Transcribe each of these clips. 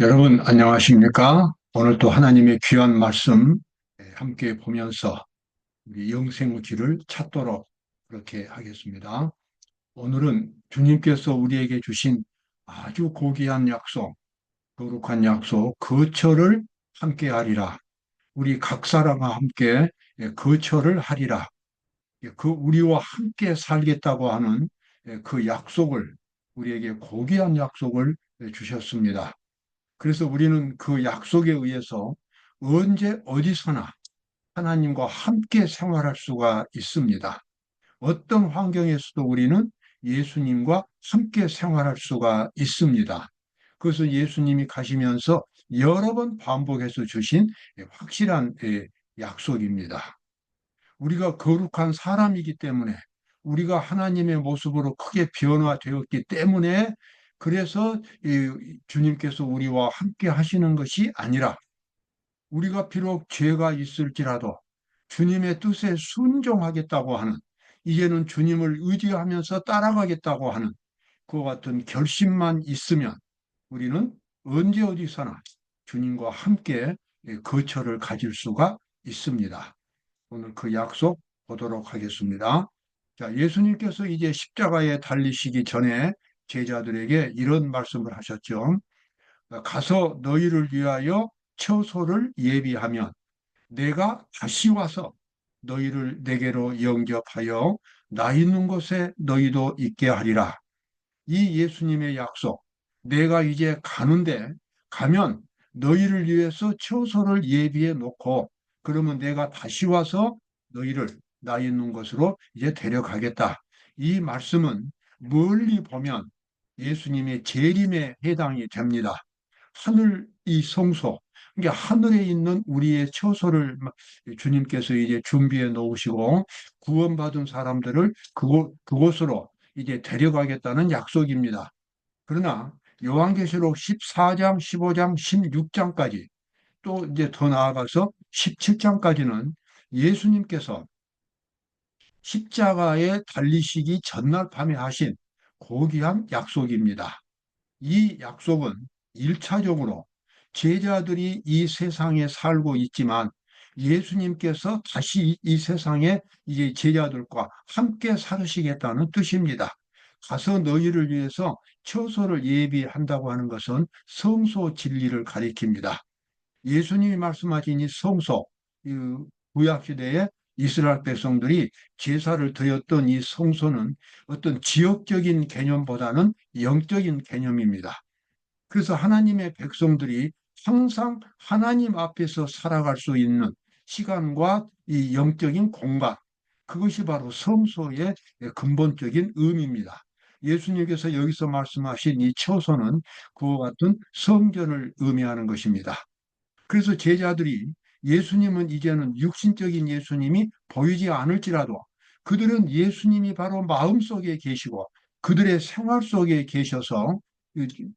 여러분 안녕하십니까? 오늘 또 하나님의 귀한 말씀 함께 보면서 우리 영생의 길을 찾도록 그렇게 하겠습니다. 오늘은 주님께서 우리에게 주신 아주 고귀한 약속, 거룩한 약속, 거처를 함께 하리라. 우리 각 사람과 함께 거처를 하리라. 그 우리와 함께 살겠다고 하는 그 약속을 우리에게 고귀한 약속을 주셨습니다. 그래서 우리는 그 약속에 의해서 언제 어디서나 하나님과 함께 생활할 수가 있습니다. 어떤 환경에서도 우리는 예수님과 함께 생활할 수가 있습니다. 그것은 예수님이 가시면서 여러 번 반복해서 주신 확실한 약속입니다. 우리가 거룩한 사람이기 때문에 우리가 하나님의 모습으로 크게 변화되었기 때문에 그래서 주님께서 우리와 함께 하시는 것이 아니라 우리가 비록 죄가 있을지라도 주님의 뜻에 순종하겠다고 하는 이제는 주님을 의지하면서 따라가겠다고 하는 그와 같은 결심만 있으면 우리는 언제 어디서나 주님과 함께 거처를 가질 수가 있습니다. 오늘 그 약속 보도록 하겠습니다. 자, 예수님께서 이제 십자가에 달리시기 전에 제자들에게 이런 말씀을 하셨죠. 가서 너희를 위하여 처소를 예비하면 내가 다시 와서 너희를 내게로 영접하여 나 있는 곳에 너희도 있게 하리라. 이 예수님의 약속, 내가 이제 가는데 가면 너희를 위해서 처소를 예비해 놓고 그러면 내가 다시 와서 너희를 나 있는 곳으로 이제 데려가겠다. 이 말씀은 멀리 보면 예수님의 재림에 해당이 됩니다. 하늘 이 성소, 그러니까 하늘에 있는 우리의 처소를 주님께서 이제 준비해 놓으시고 구원받은 사람들을 그곳으로 이제 데려가겠다는 약속입니다. 그러나 요한계시록 14장, 15장, 16장까지 또 이제 더 나아가서 17장까지는 예수님께서 십자가에 달리시기 전날 밤에 하신 고귀한 약속입니다. 이 약속은 일차적으로 제자들이 이 세상에 살고 있지만 예수님께서 다시 이 세상에 이제 제자들과 함께 살으시겠다는 뜻입니다. 가서 너희를 위해서 처소를 예비한다고 하는 것은 성소 진리를 가리킵니다. 예수님이 말씀하신 이 성소, 이 구약 시대에 이스라엘 백성들이 제사를 드렸던 이 성소는 어떤 지역적인 개념보다는 영적인 개념입니다. 그래서 하나님의 백성들이 항상 하나님 앞에서 살아갈 수 있는 시간과 이 영적인 공간, 그것이 바로 성소의 근본적인 의미입니다. 예수님께서 여기서 말씀하신 이 처소는 그와 같은 성전을 의미하는 것입니다. 그래서 제자들이 예수님은 이제는 육신적인 예수님이 보이지 않을지라도 그들은 예수님이 바로 마음속에 계시고 그들의 생활 속에 계셔서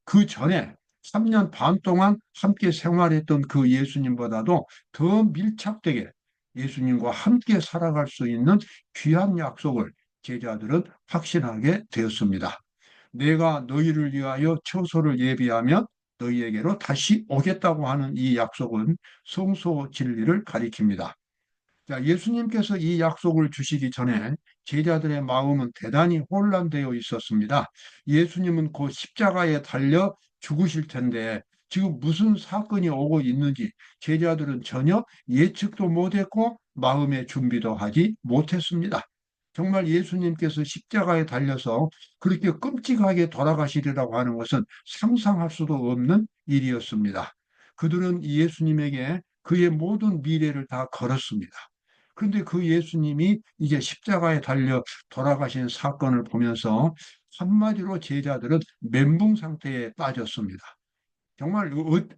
그 전에 3년 반 동안 함께 생활했던 그 예수님보다도 더 밀착되게 예수님과 함께 살아갈 수 있는 귀한 약속을 제자들은 확신하게 되었습니다. 내가 너희를 위하여 처소를 예비하면 너희에게로 다시 오겠다고 하는 이 약속은 성소 진리를 가리킵니다. 자, 예수님께서 이 약속을 주시기 전에 제자들의 마음은 대단히 혼란되어 있었습니다. 예수님은 곧 십자가에 달려 죽으실 텐데 지금 무슨 사건이 오고 있는지 제자들은 전혀 예측도 못했고 마음의 준비도 하지 못했습니다. 정말 예수님께서 십자가에 달려서 그렇게 끔찍하게 돌아가시리라고 하는 것은 상상할 수도 없는 일이었습니다. 그들은 예수님에게 그의 모든 미래를 다 걸었습니다. 그런데 그 예수님이 이제 십자가에 달려 돌아가신 사건을 보면서 한마디로 제자들은 멘붕 상태에 빠졌습니다. 정말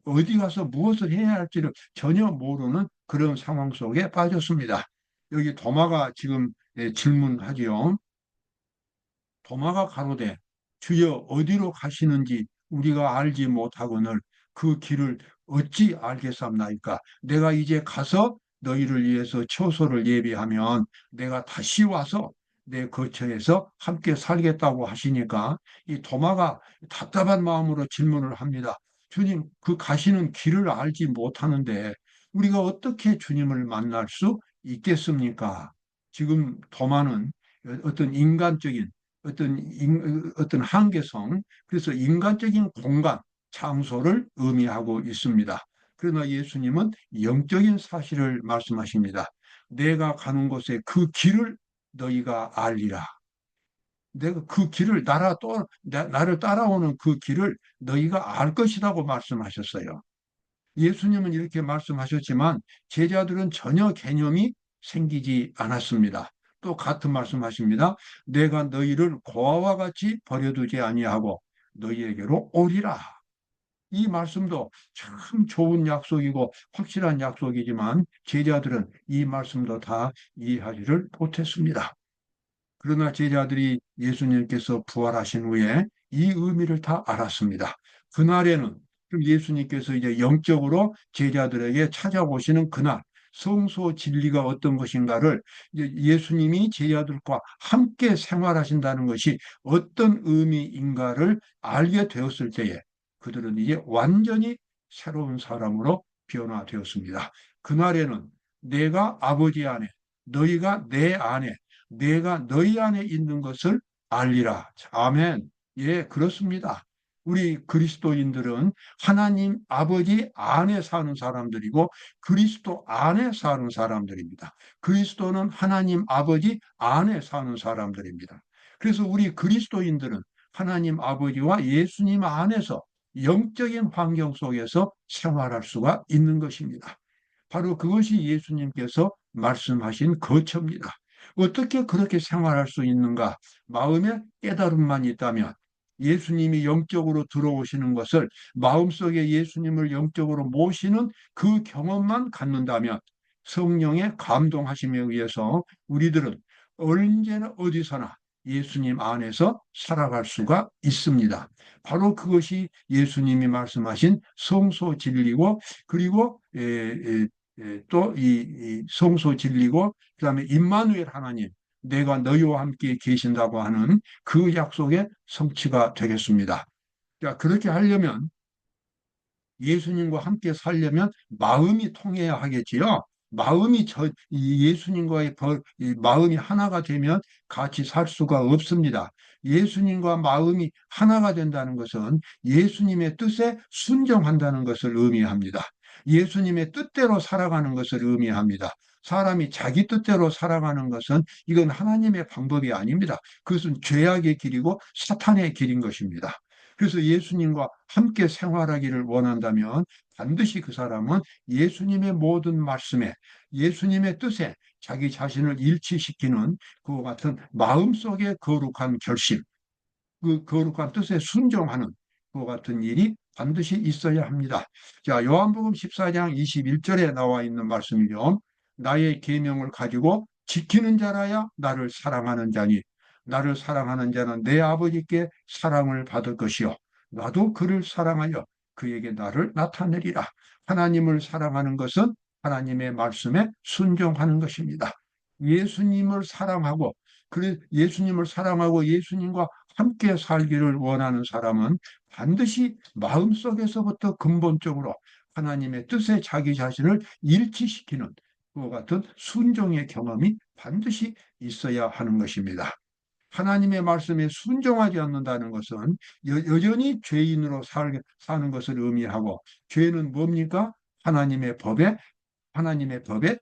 어디 가서 무엇을 해야 할지를 전혀 모르는 그런 상황 속에 빠졌습니다. 여기 도마가 지금 질문하지요. 도마가 가로되 주여 어디로 가시는지 우리가 알지 못하거늘 그 길을 어찌 알겠사옵나이까. 내가 이제 가서 너희를 위해서 처소를 예비하면 내가 다시 와서 내 거처에서 함께 살겠다고 하시니까 이 도마가 답답한 마음으로 질문을 합니다. 주님, 그 가시는 길을 알지 못하는데 우리가 어떻게 주님을 만날 수 있겠습니까? 지금 도마는 어떤 인간적인 어떤 한계성, 그래서 인간적인 공간, 장소를 의미하고 있습니다. 그러나 예수님은 영적인 사실을 말씀하십니다. 내가 가는 곳에 그 길을 너희가 알리라. 내가 그 길을 나를 따라오는 그 길을 너희가 알 것이라고 말씀하셨어요. 예수님은 이렇게 말씀하셨지만 제자들은 전혀 개념이 생기지 않았습니다. 또 같은 말씀하십니다. 내가 너희를 고아와 같이 버려두지 아니하고 너희에게로 오리라. 이 말씀도 참 좋은 약속이고 확실한 약속이지만 제자들은 이 말씀도 다 이해하지를 못했습니다. 그러나 제자들이 예수님께서 부활하신 후에 이 의미를 다 알았습니다. 그날에는 그럼 예수님께서 이제 영적으로 제자들에게 찾아오시는 그날 성소 진리가 어떤 것인가를 이제 예수님이 제자들과 함께 생활하신다는 것이 어떤 의미인가를 알게 되었을 때에 그들은 이제 완전히 새로운 사람으로 변화되었습니다. 그날에는 내가 아버지 안에, 너희가 내 안에, 내가 너희 안에 있는 것을 알리라. 아멘. 예, 그렇습니다. 우리 그리스도인들은 하나님 아버지 안에 사는 사람들이고 그리스도 안에 사는 사람들입니다. 그리스도는 하나님 아버지 안에 사는 사람들입니다. 그래서 우리 그리스도인들은 하나님 아버지와 예수님 안에서 영적인 환경 속에서 생활할 수가 있는 것입니다. 바로 그것이 예수님께서 말씀하신 거처입니다. 어떻게 그렇게 생활할 수 있는가? 마음에 깨달음만 있다면 예수님이 영적으로 들어오시는 것을 마음속에 예수님을 영적으로 모시는 그 경험만 갖는다면 성령의 감동하심에 의해서 우리들은 언제나 어디서나 예수님 안에서 살아갈 수가 있습니다. 바로 그것이 예수님이 말씀하신 성소 진리고 그리고 또이 성소 진리고 그다음에 임마누엘 하나님 내가 너희와 함께 계신다고 하는 그 약속의 성취가 되겠습니다. 자, 그렇게 하려면 예수님과 함께 살려면 마음이 통해야 하겠지요. 이 예수님과의 이 마음이 하나가 되면 같이 살 수가 없습니다. 예수님과 마음이 하나가 된다는 것은 예수님의 뜻에 순종한다는 것을 의미합니다. 예수님의 뜻대로 살아가는 것을 의미합니다. 사람이 자기 뜻대로 살아가는 것은 이건 하나님의 방법이 아닙니다. 그것은 죄악의 길이고 사탄의 길인 것입니다. 그래서 예수님과 함께 생활하기를 원한다면 반드시 그 사람은 예수님의 모든 말씀에 예수님의 뜻에 자기 자신을 일치시키는 그와 같은 마음속의 거룩한 결심, 그 거룩한 뜻에 순종하는 그와 같은 일이 반드시 있어야 합니다. 자, 요한복음 14장 21절에 나와 있는 말씀이죠. 나의 계명을 가지고 지키는 자라야 나를 사랑하는 자니 나를 사랑하는 자는 내 아버지께 사랑을 받을 것이요 나도 그를 사랑하여 그에게 나를 나타내리라. 하나님을 사랑하는 것은 하나님의 말씀에 순종하는 것입니다. 예수님을 사랑하고 그래 예수님을 사랑하고 예수님과 함께 살기를 원하는 사람은 반드시 마음속에서부터 근본적으로 하나님의 뜻에 자기 자신을 일치시키는 그와 같은 순종의 경험이 반드시 있어야 하는 것입니다. 하나님의 말씀에 순종하지 않는다는 것은 여전히 죄인으로 사는 것을 의미하고 죄는 뭡니까? 하나님의 법에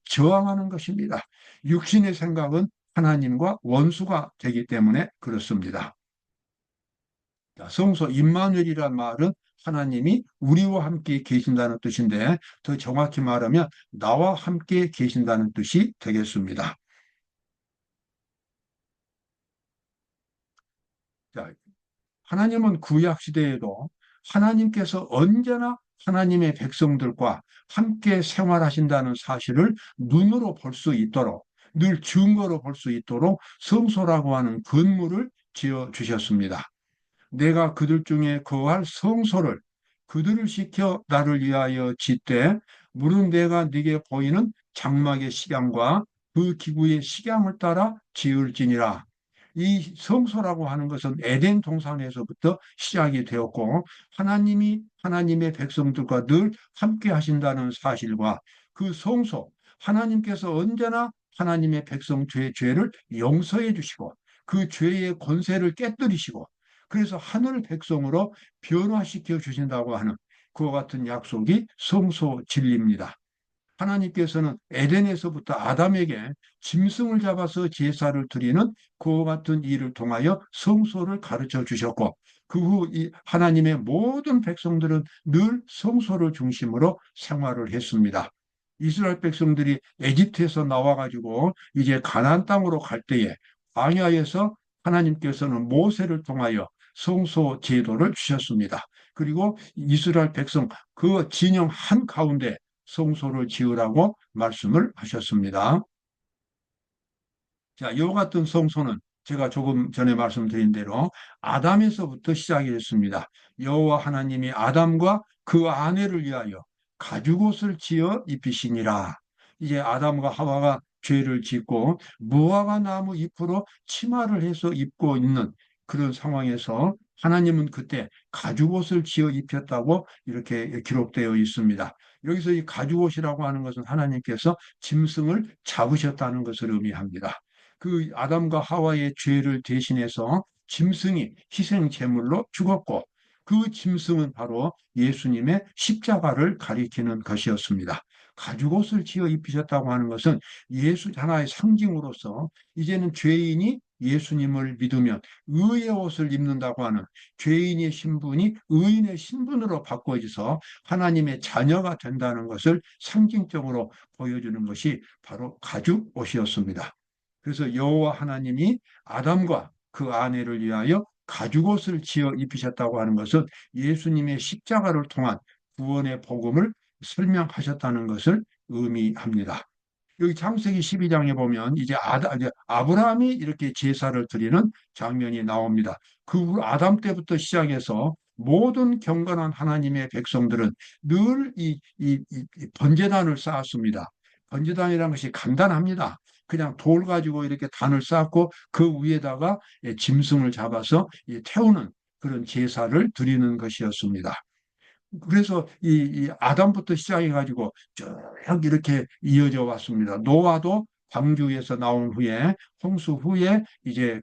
저항하는 것입니다. 육신의 생각은 하나님과 원수가 되기 때문에 그렇습니다. 성소 임마누엘이란 말은 하나님이 우리와 함께 계신다는 뜻인데 더 정확히 말하면 나와 함께 계신다는 뜻이 되겠습니다. 자, 하나님은 구약 시대에도 하나님께서 언제나 하나님의 백성들과 함께 생활하신다는 사실을 눈으로 볼 수 있도록 늘 증거로 볼 수 있도록 성소라고 하는 건물을 지어 주셨습니다. 내가 그들 중에 거할 성소를 그들을 시켜 나를 위하여 짓되 물은 내가 네게 보이는 장막의 식양과 그 기구의 식양을 따라 지을지니라. 이 성소라고 하는 것은 에덴 동산에서부터 시작이 되었고 하나님이 하나님의 백성들과 늘 함께 하신다는 사실과 그 성소, 하나님께서 언제나 하나님의 백성 죄를 용서해 주시고 그 죄의 권세를 깨뜨리시고 그래서 하늘 백성으로 변화시켜 주신다고 하는 그와 같은 약속이 성소 진리입니다. 하나님께서는 에덴에서부터 아담에게 짐승을 잡아서 제사를 드리는 그와 같은 일을 통하여 성소를 가르쳐 주셨고 그 후 이 하나님의 모든 백성들은 늘 성소를 중심으로 생활을 했습니다. 이스라엘 백성들이 에집트에서 나와 가지고 이제 가나안 땅으로 갈 때에 광야에서 하나님께서는 모세를 통하여 성소 제도를 주셨습니다. 그리고 이스라엘 백성 그 진영 한 가운데 성소를 지으라고 말씀을 하셨습니다. 자, 이와 같은 성소는 제가 조금 전에 말씀드린 대로 아담에서부터 시작이 됐습니다. 여호와 하나님이 아담과 그 아내를 위하여 가죽옷을 지어 입히시니라. 이제 아담과 하와가 죄를 짓고 무화과 나무 잎으로 치마를 해서 입고 있는 그런 상황에서 하나님은 그때 가죽옷을 지어 입혔다고 이렇게 기록되어 있습니다. 여기서 이 가죽옷이라고 하는 것은 하나님께서 짐승을 잡으셨다는 것을 의미합니다. 그 아담과 하와의 죄를 대신해서 짐승이 희생 제물로 죽었고 그 짐승은 바로 예수님의 십자가를 가리키는 것이었습니다. 가죽옷을 지어 입히셨다고 하는 것은 예수 하나의 상징으로서 이제는 죄인이 예수님을 믿으면 의의 옷을 입는다고 하는 죄인의 신분이 의인의 신분으로 바꿔져서 하나님의 자녀가 된다는 것을 상징적으로 보여주는 것이 바로 가죽 옷이었습니다. 그래서 여호와 하나님이 아담과 그 아내를 위하여 가죽옷을 지어 입히셨다고 하는 것은 예수님의 십자가를 통한 구원의 복음을 설명하셨다는 것을 의미합니다. 여기 창세기 12장에 보면 이제 아브라함이 이렇게 제사를 드리는 장면이 나옵니다. 그 후 아담 때부터 시작해서 모든 경건한 하나님의 백성들은 늘 이 번제단을 쌓았습니다. 번제단이라는 것이 간단합니다. 그냥 돌 가지고 이렇게 단을 쌓고 그 위에다가 짐승을 잡아서 태우는 그런 제사를 드리는 것이었습니다. 그래서 이 아담부터 시작해가지고 쭉 이렇게 이어져 왔습니다. 노아도 광주에서 나온 후에 홍수 후에 이제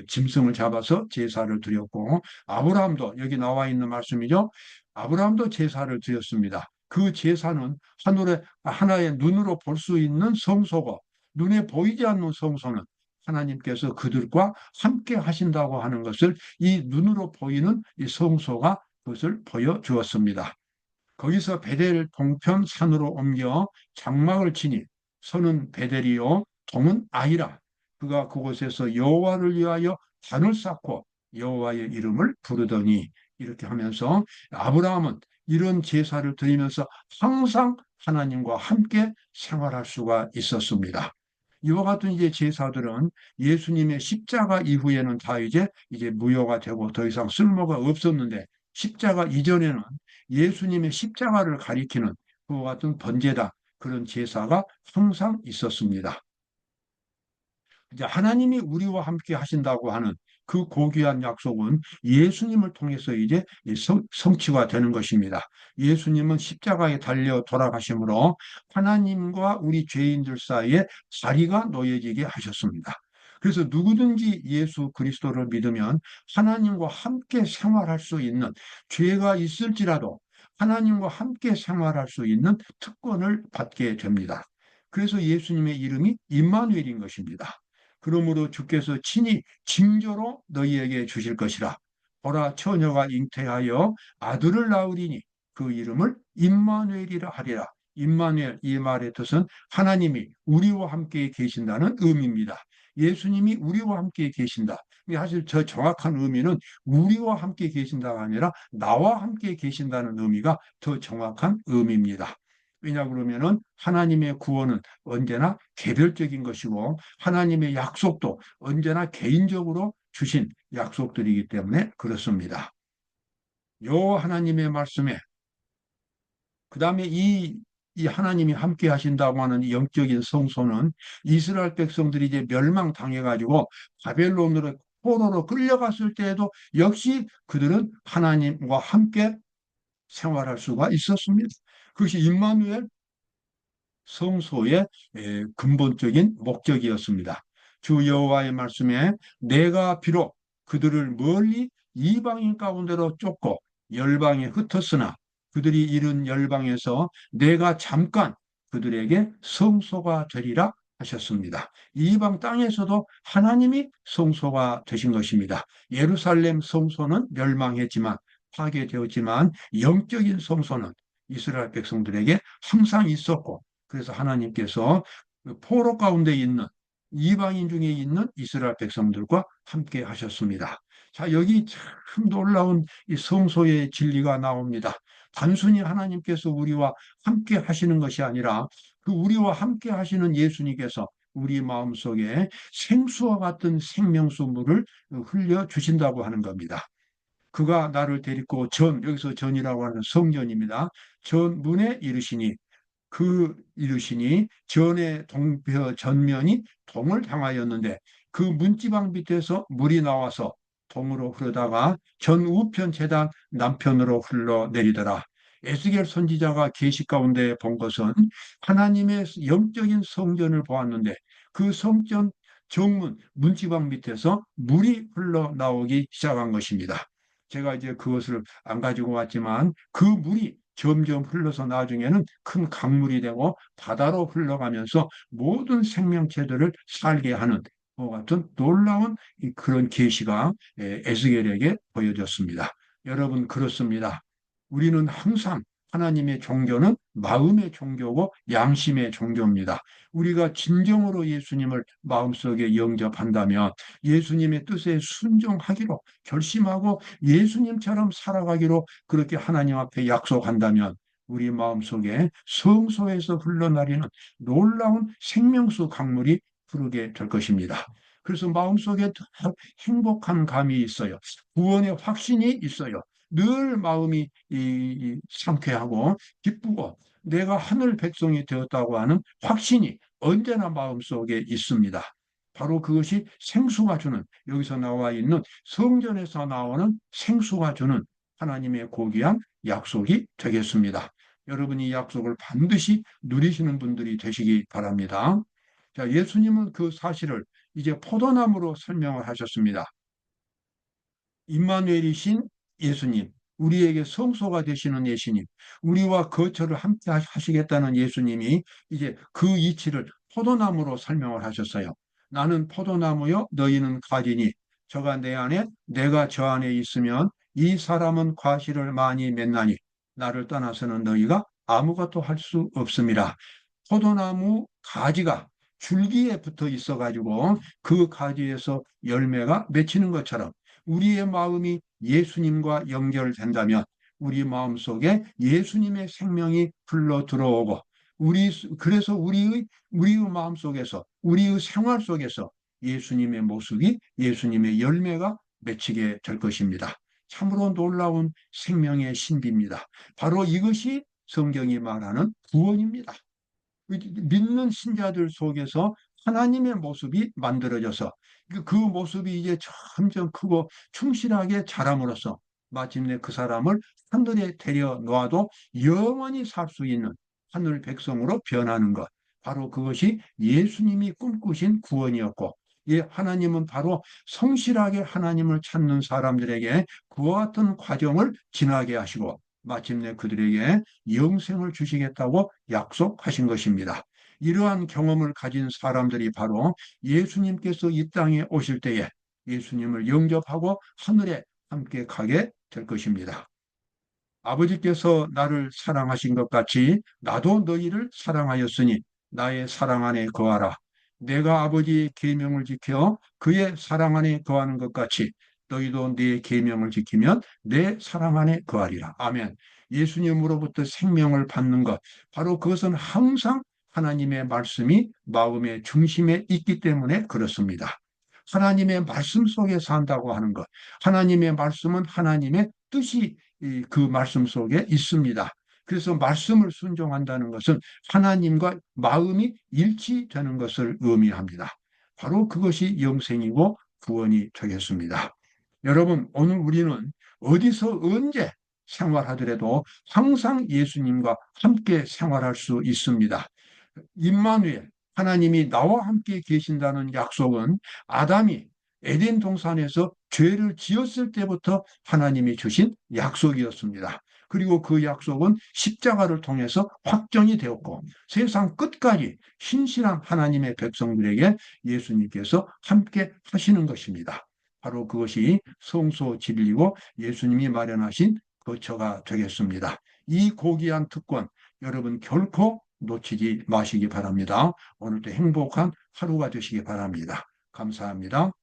짐승을 잡아서 제사를 드렸고 아브라함도 여기 나와 있는 말씀이죠. 아브라함도 제사를 드렸습니다. 그 제사는 하나의 눈으로 볼 수 있는 성소고 눈에 보이지 않는 성소는 하나님께서 그들과 함께 하신다고 하는 것을 이 눈으로 보이는 이 성소가 그것을 보여주었습니다. 거기서 베델 동편 산으로 옮겨 장막을 치니 서는 베델이요 동은 아이라. 그가 그곳에서 여호와를 위하여 단을 쌓고 여호와의 이름을 부르더니 이렇게 하면서 아브라함은 이런 제사를 드리면서 항상 하나님과 함께 생활할 수가 있었습니다. 이와 같은 이제 제사들은 예수님의 십자가 이후에는 다 이제 무효가 되고 더 이상 쓸모가 없었는데 십자가 이전에는 예수님의 십자가를 가리키는 그와 같은 번제다 그런 제사가 항상 있었습니다. 이제 하나님이 우리와 함께 하신다고 하는 그 고귀한 약속은 예수님을 통해서 이제 성취가 되는 것입니다. 예수님은 십자가에 달려 돌아가심으로 하나님과 우리 죄인들 사이에 자리가 놓여지게 하셨습니다. 그래서 누구든지 예수 그리스도를 믿으면 하나님과 함께 생활할 수 있는 죄가 있을지라도 하나님과 함께 생활할 수 있는 특권을 받게 됩니다. 그래서 예수님의 이름이 임마누엘인 것입니다. 그러므로 주께서 친히 징조로 너희에게 주실 것이라. 보라 처녀가 잉태하여 아들을 낳으리니 그 이름을 임마누엘이라 하리라. 임마누엘 이 말의 뜻은 하나님이 우리와 함께 계신다는 의미입니다. 예수님이 우리와 함께 계신다. 사실 저 정확한 의미는 우리와 함께 계신다가 아니라 나와 함께 계신다는 의미가 더 정확한 의미입니다. 왜냐 그러면은 하나님의 구원은 언제나 개별적인 것이고 하나님의 약속도 언제나 개인적으로 주신 약속들이기 때문에 그렇습니다. 여호와 하나님의 말씀에 그다음에 이 이 하나님이 함께 하신다고 하는 이 영적인 성소는 이스라엘 백성들이 이제 멸망당해가지고 바벨론으로 포로로 끌려갔을 때에도 역시 그들은 하나님과 함께 생활할 수가 있었습니다. 그것이 임마누엘 성소의 근본적인 목적이었습니다. 주 여호와의 말씀에 내가 비록 그들을 멀리 이방인 가운데로 쫓고 열방에 흩었으나 그들이 이른 열방에서 내가 잠깐 그들에게 성소가 되리라 하셨습니다. 이방 땅에서도 하나님이 성소가 되신 것입니다. 예루살렘 성소는 멸망했지만 파괴되었지만 영적인 성소는 이스라엘 백성들에게 항상 있었고 그래서 하나님께서 포로 가운데 있는 이방인 중에 있는 이스라엘 백성들과 함께 하셨습니다. 자, 여기 참 놀라운 이 성소의 진리가 나옵니다. 단순히 하나님께서 우리와 함께 하시는 것이 아니라 그 우리와 함께 하시는 예수님께서 우리 마음속에 생수와 같은 생명수 물을 흘려 주신다고 하는 겁니다. 그가 나를 데리고 여기서 전이라고 하는 성전입니다. 전 문에 이르시니 이르시니 전의 동편 전면이 동을 향하였는데 그 문지방 밑에서 물이 나와서 동으로 흐르다가 전 우편 제단 남편으로 흘러내리더라. 에스겔 선지자가 계시 가운데 본 것은 하나님의 영적인 성전을 보았는데 그 성전 정문 문지방 밑에서 물이 흘러나오기 시작한 것입니다. 제가 이제 그것을 안 가지고 왔지만 그 물이 점점 흘러서 나중에는 큰 강물이 되고 바다로 흘러가면서 모든 생명체들을 살게 하는 같은 놀라운 그런 계시가 에스겔에게 보여졌습니다. 여러분 그렇습니다. 우리는 항상 하나님의 종교는 마음의 종교고 양심의 종교입니다. 우리가 진정으로 예수님을 마음속에 영접한다면 예수님의 뜻에 순종하기로 결심하고 예수님처럼 살아가기로 그렇게 하나님 앞에 약속한다면 우리 마음속에 성소에서 흘러내리는 놀라운 생명수 강물이 흐르게 될 것입니다. 그래서 마음속에 행복한 감이 있어요. 구원의 확신이 있어요. 늘 마음이 상쾌하고 기쁘고 내가 하늘 백성이 되었다고 하는 확신이 언제나 마음속에 있습니다. 바로 그것이 생수가 주는 여기서 나와 있는 성전에서 나오는 생수가 주는 하나님의 고귀한 약속이 되겠습니다. 여러분이 약속을 반드시 누리시는 분들이 되시기 바랍니다. 자, 예수님은 그 사실을 이제 포도나무로 설명을 하셨습니다. 임마누엘이신 예수님, 우리에게 성소가 되시는 예수님, 우리와 거처를 함께 하시겠다는 예수님이 이제 그 이치를 포도나무로 설명을 하셨어요. 나는 포도나무요, 너희는 가지니 저가 내 안에 내가 저 안에 있으면 이 사람은 과실을 많이 맺나니 나를 떠나서는 너희가 아무것도 할 수 없습니다. 포도나무 가지가 줄기에 붙어 있어 가지고 그 가지에서 열매가 맺히는 것처럼 우리의 마음이 예수님과 연결된다면 우리 마음속에 예수님의 생명이 흘러 들어오고 그래서 우리의 마음속에서 우리의 생활 속에서 예수님의 모습이 예수님의 열매가 맺히게 될 것입니다. 참으로 놀라운 생명의 신비입니다. 바로 이것이 성경이 말하는 구원입니다. 믿는 신자들 속에서 하나님의 모습이 만들어져서 그 모습이 이제 점점 크고 충실하게 자람으로써 마침내 그 사람을 하늘에 데려놓아도 영원히 살 수 있는 하늘 백성으로 변하는 것. 바로 그것이 예수님이 꿈꾸신 구원이었고, 하나님은 바로 성실하게 하나님을 찾는 사람들에게 그와 같은 과정을 지나게 하시고 마침내 그들에게 영생을 주시겠다고 약속하신 것입니다. 이러한 경험을 가진 사람들이 바로 예수님께서 이 땅에 오실 때에 예수님을 영접하고 하늘에 함께 가게 될 것입니다. 아버지께서 나를 사랑하신 것 같이 나도 너희를 사랑하였으니 나의 사랑 안에 거하라. 내가 아버지의 계명을 지켜 그의 사랑 안에 거하는 것 같이 너희도 내 계명을 지키면 내 사랑 안에 거하리라. 아멘. 예수님으로부터 생명을 받는 것, 바로 그것은 항상 하나님의 말씀이 마음의 중심에 있기 때문에 그렇습니다. 하나님의 말씀 속에 산다고 하는 것, 하나님의 말씀은 하나님의 뜻이 그 말씀 속에 있습니다. 그래서 말씀을 순종한다는 것은 하나님과 마음이 일치되는 것을 의미합니다. 바로 그것이 영생이고 구원이 되겠습니다. 여러분, 오늘 우리는 어디서 언제 생활하더라도 항상 예수님과 함께 생활할 수 있습니다. 임마누엘, 하나님이 나와 함께 계신다는 약속은 아담이 에덴 동산에서 죄를 지었을 때부터 하나님이 주신 약속이었습니다. 그리고 그 약속은 십자가를 통해서 확정이 되었고 세상 끝까지 신실한 하나님의 백성들에게 예수님께서 함께 하시는 것입니다. 바로 그것이 성소 진리고 예수님이 마련하신 거처가 되겠습니다. 이 고귀한 특권 여러분 결코 놓치지 마시기 바랍니다. 오늘도 행복한 하루가 되시기 바랍니다. 감사합니다.